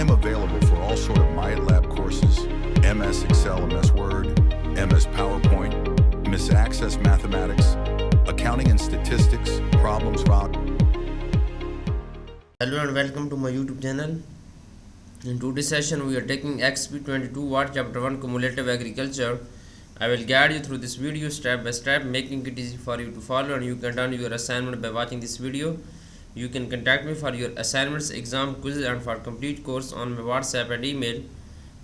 I'm available for all sort of MyLab courses, MS Excel, MS Word, MS PowerPoint, MS Access Mathematics, Accounting and Statistics, Problems Rock. Hello and welcome to my YouTube channel. In today's session we are taking XP22 Watt Chapter 1 Cumulative Agriculture. I will guide you through this video step by step, making it easy for you to follow, and you can done your assignment by watching this video. You can contact me for your assignments, exam, quizzes and for complete course on my WhatsApp and email.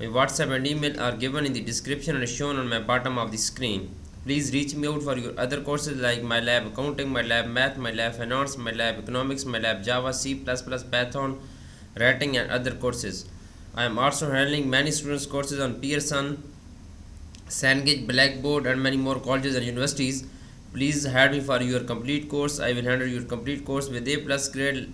My WhatsApp and email are given in the description and shown on my bottom of the screen. Please reach me out for your other courses like MyLab Accounting, MyLab Math, MyLab Finance, MyLab Economics, MyLab Java, C++, Python, Writing and other courses. I am also handling many students courses on Pearson, Cengage, Blackboard and many more colleges and universities. Please add me for your complete course. I will handle your complete course with A+ grade.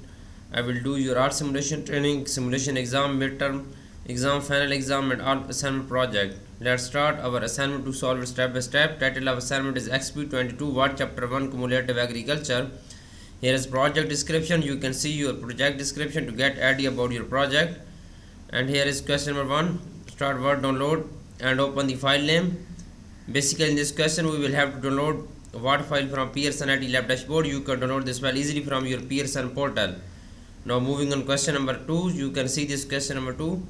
I will do your art simulation training, simulation exam, midterm exam, final exam and all assignment project. Let's start our assignment to solve it step by step. Title of assignment is XP22 Watt Chapter 1 Cumulative Agriculture. Here is project description. You can see your project description to get idea about your project. And here is question number 1. Start Word download and open the file name. Basically in this question we will have to download Word file from Pearson IT Lab dashboard. You can download this file easily from your Pearson portal. Now moving on question number 2, you can see this question number 2.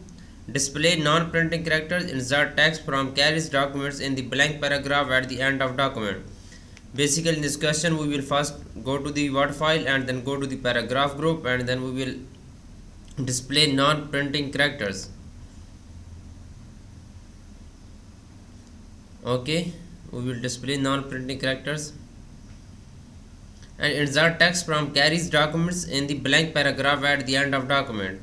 Display non-printing characters, insert text from carries documents in the blank paragraph at the end of document. Basically in this question we will first go to the Word file and then go to the paragraph group and then we will display non-printing characters. Okay, we will display non-printing characters and insert text from carries documents in the blank paragraph at the end of document.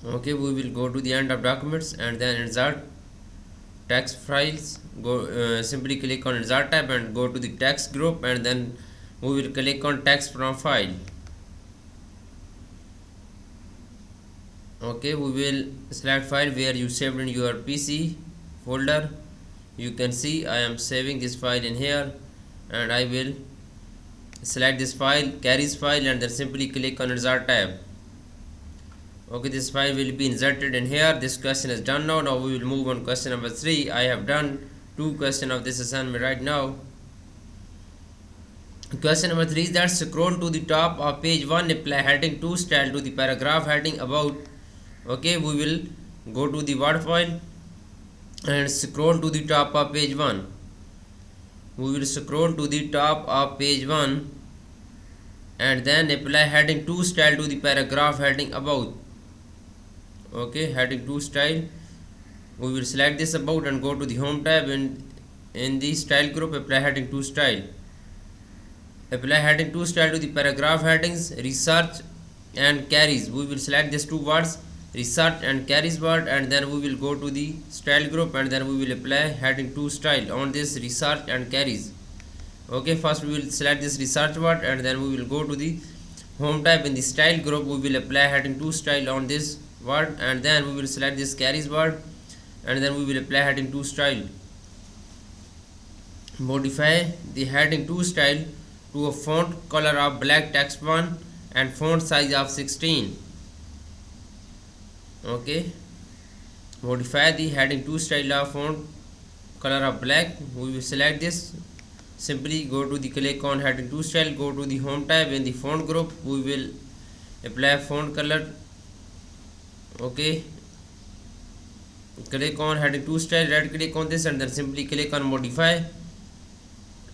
Okay, we will go to the end of documents and then insert text files. Go simply click on insert tab and go to the text group and then we will click on text from file. Okay, we will select file where you saved in your PC folder. You can see I am saving this file in here and I will select this file, carries file, and then simply click on insert tab. Okay, this file will be inserted in here. This question is done now. Now we will move on question number 3. I have done 2 questions of this assignment right now. Question number 3 is that scroll to the top of page 1, apply heading 2 style to the paragraph heading about. Okay, we will go to the Word file and scroll to the top of page 1. We will scroll to the top of page 1 and then apply heading 2 style to the paragraph heading about. Okay, heading 2 style. We will select this about and go to the home tab and in the style group apply heading 2 style. Apply heading 2 style to the paragraph headings research and carries. We will select these 2 words, research and carries word, and then we will go to the style group and then we will apply heading 2 style on this research and carries. Okay, first we will select this research word and then we will go to the home tab. In the style group we will apply heading 2 style on this word and then we will select this carries word and then we will apply heading 2 style. Modify the heading 2 style to a font color of black text 1 and font size of 16. Okay, modify the heading 2 style of font color of black. We will select this. Simply go to the click on heading 2 style, go to the home tab. In the font group we will apply font color. Okay, click on heading 2 style, right click on this and then simply click on modify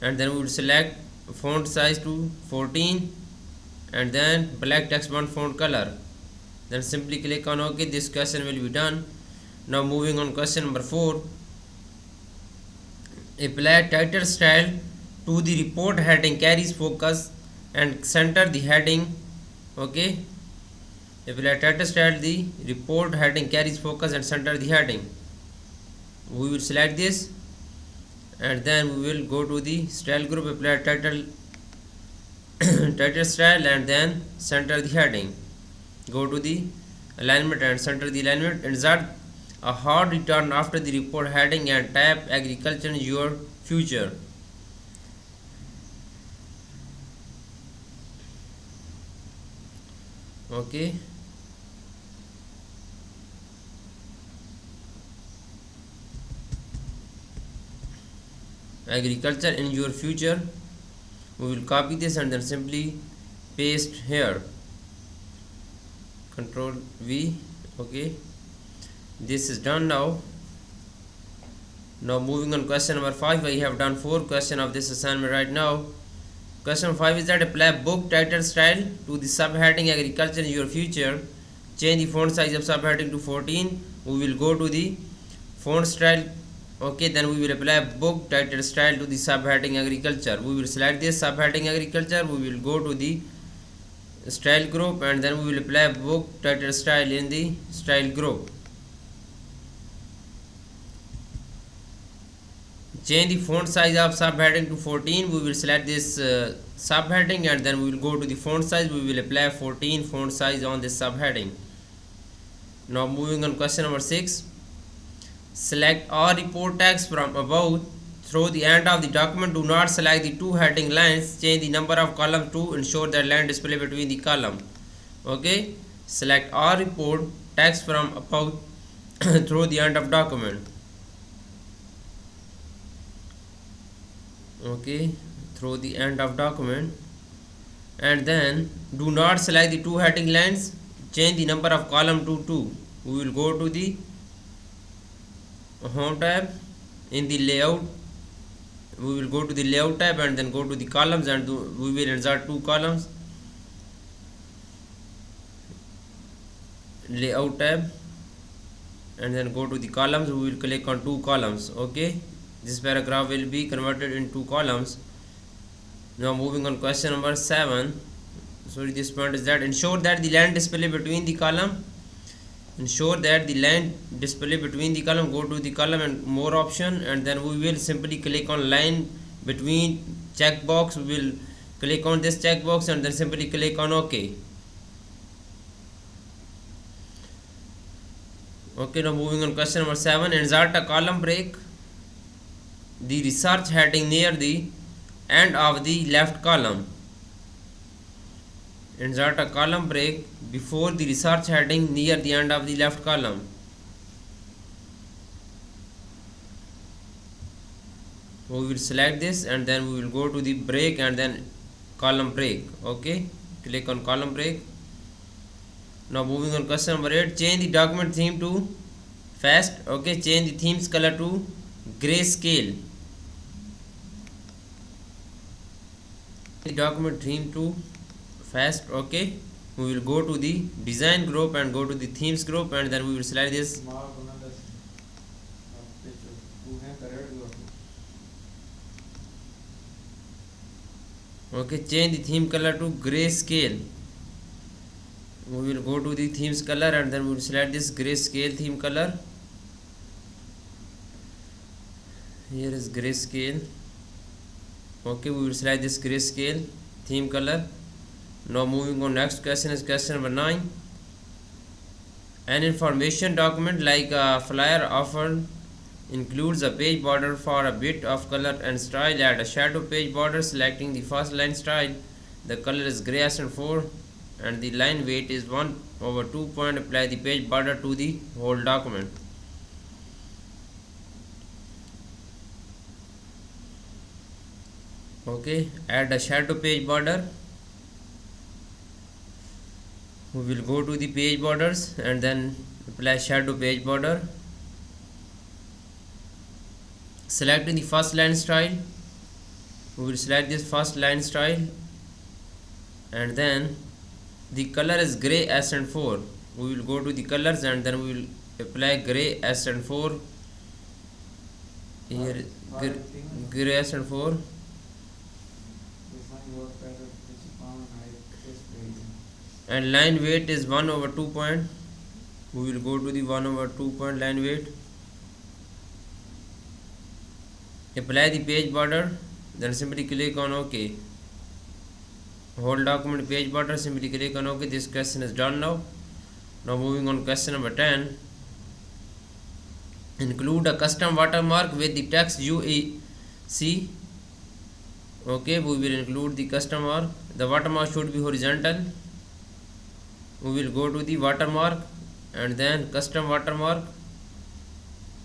and then we will select font size to 14 and then black text 1 font color. Then simply click on OK. This question will be done. Now moving on question number 4. Apply title style to the report heading carries focus and center the heading. Okay, apply title style the report heading carries focus and center the heading. We will select this and then we will go to the style group, apply title title style and then center the heading. Go to the alignment and center the alignment. Insert a hard return after the report heading and type agriculture in your future. Okay, agriculture in your future. We will copy this and then simply paste here. Control V. Okay, this is done now. Now moving on question number 5. I have done 4 questions of this assignment right now. Question 5 is that apply book title style to the subheading agriculture in your future. Change the font size of subheading to 14. We will go to the font style. Okay, then we will apply book title style to the subheading agriculture. We will select this subheading agriculture. We will go to the style group and then we will apply book title style in the style group. Change the font size of subheading to 14. We will select this subheading and then we will go to the font size. We will apply 14 font size on this subheading. Now moving on question number 6. Select all report text from above through the end of the document. Do not select the 2 heading lines. Change the number of columns to ensure that line display between the column. Okay, select all report text from above through the end of document. Okay, through the end of document, and then do not select the 2 heading lines. Change the number of column to 2. We will go to the home tab. In the layout, we will go to the layout tab and then go to the columns and we will insert 2 columns. Layout tab and then go to the columns. We will click on 2 columns. Okay, this paragraph will be converted into columns. Now moving on question number 7. Sorry, this point is that ensure that the line display between the column. Ensure that the line display between the column. Go to the column and more option and then we will simply click on line between checkbox. We will click on this checkbox and then simply click on OK. Okay, now moving on question number 7. Insert a column break the research heading near the end of the left column. Insert a column break before the research heading near the end of the left column. We will select this and then we will go to the break and then column break. Okay, click on column break. Now moving on question number 8. Change the document theme to fast. Okay, change the theme's color to grayscale. The document theme to fast. Okay, we will go to the design group and go to the themes group and then we will select this. Okay, change the theme color to grayscale. We will go to the themes color and then we will select this grayscale theme color. Here is grayscale. Okay, we will select this grayscale theme color. Now moving on, next question is question number 9. An information document like a flyer often includes a page border for a bit of color and style. Add a shadow page border selecting the first line style. The color is gray accent 4 and the line weight is 1/2 point. Apply the page border to the whole document. Okay, add a shadow page border. We will go to the page borders and then apply shadow page border. Select the first line style. We will select this first line style and then the color is gray accent 4. We will go to the colors and then we will apply gray accent 4. Here gray accent 4. And line weight is 1/2 point. We will go to the 1/2 point line weight. Apply the page border, then simply click on OK. Whole document page border, simply click on OK. This question is done now. Now moving on, question number 10. Include a custom watermark with the text UAC. Okay, we will include the custom mark. The watermark should be horizontal. we will go to the watermark and then custom watermark,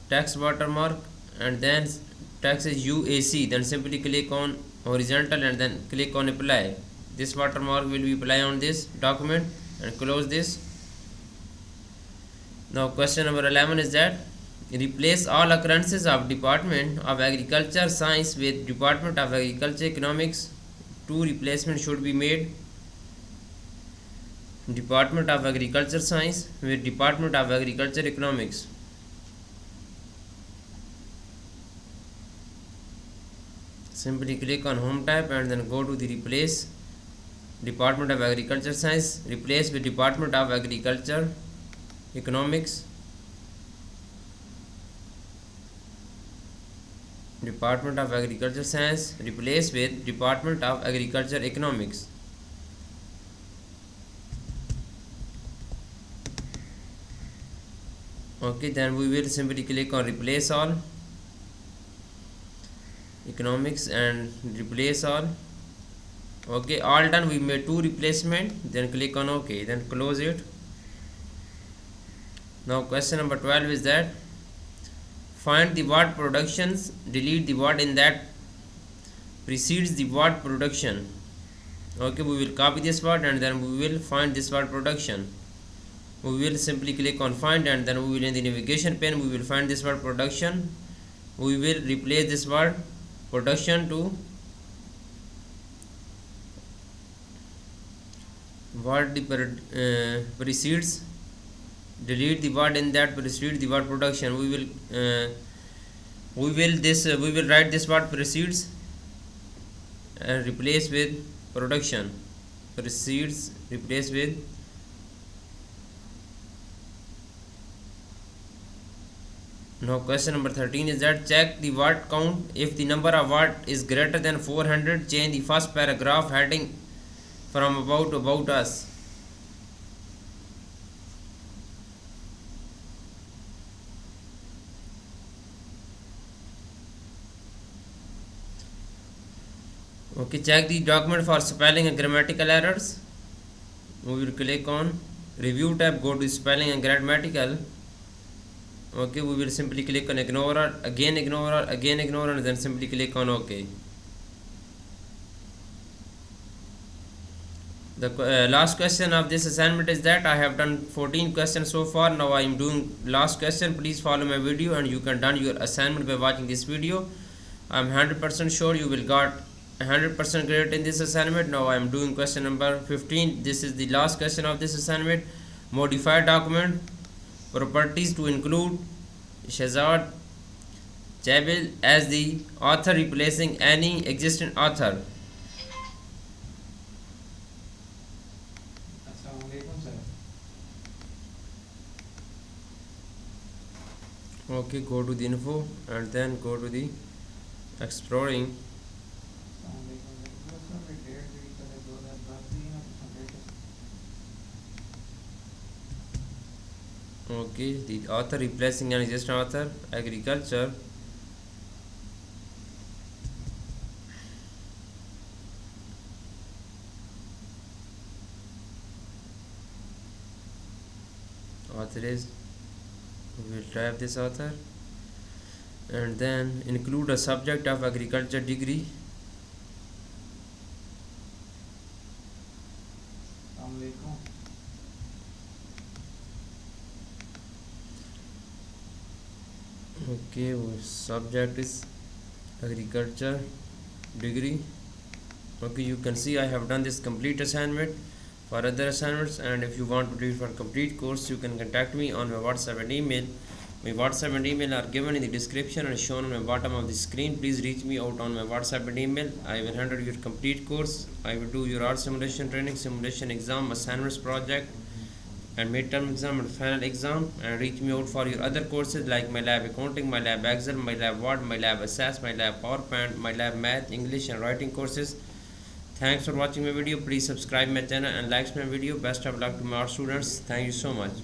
text watermark, and then text is UAC. Then simply click on horizontal and then click on apply. This watermark will be applied on this document and close this. Now question number 11 is that replace all occurrences of Department of Agriculture Science with Department of Agriculture Economics. Two replacements should be made. Department of Agriculture Science with Department of Agriculture Economics. Simply click on Home tab and then go to the replace Department of Agriculture Science, replace with Department of Agriculture Economics. Department of Agriculture Science replace with Department of Agriculture Economics. Okay, then we will simply click on replace all economics and replace all. Okay, all done. We made two replacement, then click on OK, then close it. Now question number 12 is that find the word productions, delete the word in that precedes the word production. Okay, we will copy this word and then we will find this word production. We will simply click on find and then we will in the navigation pane we will find this word production. We will replace this word production to word precedes, delete the word in that precedes the word production. We will write this word precedes and replace with production. Precedes replace with Now question number 13 is that check the word count. If the number of word is greater than 400, change the first paragraph heading from about to about us. Okay, check the document for spelling and grammatical errors. We will click on review tab, go to spelling and grammatical. Okay, we will simply click on ignore or again ignore or again ignore and then simply click on OK. The last question of this assignment is that I have done 14 questions so far. Now I am doing last question. Please follow my video and you can done your assignment by watching this video. I am 100% sure you will got 100% grade in this assignment. Now I am doing question number 15. This is the last question of this assignment. Modify document properties to include Shahzad Chabil as the author, replacing any existing author. Okay, go to the info and then go to the exploring. Okay, the author replacing an existing author, agriculture. Author is, we will type this author and then include a subject of agriculture degree. Okay, subject is agriculture degree. Okay, you can see I have done this complete assignment. For other assignments and if you want to do it for complete course, you can contact me on my WhatsApp and email. My WhatsApp and email are given in the description and shown on the bottom of the screen. Please reach me out on my WhatsApp and email. I will handle your complete course. I will do your art simulation training, simulation exam, assignments, project and midterm exam and final exam. And reach me out for your other courses like my lab accounting, my lab Excel, my lab Word, my lab Assess, my lab PowerPoint, my lab math, English and writing courses. Thanks for watching my video. Please subscribe my channel and like my video. Best of luck to my students. Thank you so much.